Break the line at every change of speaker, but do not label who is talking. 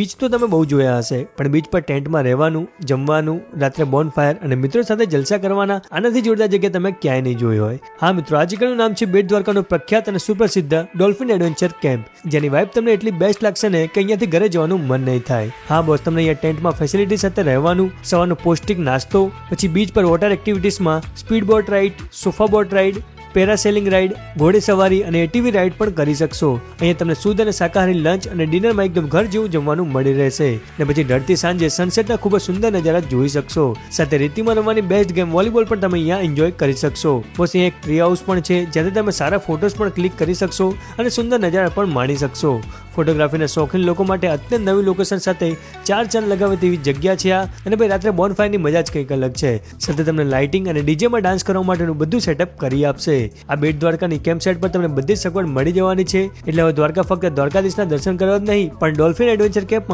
Beach તો તમે બહુ જોયા હશે, પણ બીચ પર ટેન્ટમાં રહેવાનું, જમવાનું, રાત્રે બોનફાયર અને મિત્રો સાથે જલસા કરવાના આનાથી જોરદાર જગ્યા તમે ક્યાંય નહીં જોઈ હોય. હા મિત્રો, આ જગ્યાનું નામ છે બેટ દ્વારકાનું પ્રખ્યાત અને સુપ્રસિદ્ધ ડોલ્ફિન એડવેન્ચર કેમ્પ, જેની વાઇબ તમને એટલી બેસ્ટ લાગશે ને કે અહીંયાથી ઘરે જવાનું મન નહીં થાય. હા બોસ, તમને અહીંયા ટેન્ટમાં ફેસિલિટી સાથે રહેવાનું, સવારનો પૌષ્ટિક નાસ્તો, પછી બીચ પર વોટર એક્ટિવિટીઝમાં speed boat ride, sofa boat ride, parasailing ride, ઘોડે સવારી અને એટીવી રાઇડ પણ કરી શકશો. અહીંયા તમને શુદ્ધ અને શાકાહારી લંચ અને ડિનરમાં એકદમ ઘર જેવું જમવાનું મળી રહેશે. અને પછી ઢળતી સાંજે સનસેટના ખૂબ જ સુંદર નજારા જોઈ શકશો. સાથે રેતીમાં રમવાની બેસ્ટ ગેમ વોલીબોલ પણ તમે અહીંયા એન્જોય કરી શકશો. બસ અહીંયા એક ટ્રી હાઉસ પણ છે, જ્યાંથી તમે સારા ફોટોસ પણ ક્લિક કરી શકશો અને સુંદર નજારા પણ માણી શકશો. ફોટોગ્રાફીના શોખીન લોકો માટે અત્યંત નવી લોકેશન સાથે 4 ચાંદ લગાવે તેવી જગ્યા છે આ. અને ભાઈ રાત્રે બોનફાયરની મજા જ કંઈક અલગ છે. સાથે તમને લાઇટિંગ અને ડીજેમાં ડાન્સ કરવા માટેનું બધું સેટઅપ કરી આપશે. આ બેટ દ્વારકાની કેમ્પ સાઇટ પર તમને બધી જ સગવડ મળી જવાની છે. એટલે હવે દ્વારકા ફક્ત દ્વારકાધીશના દર્શન કરવા જ નહીં, પણ ડોલ્ફિન એડવેન્ચર કેમ્પમાં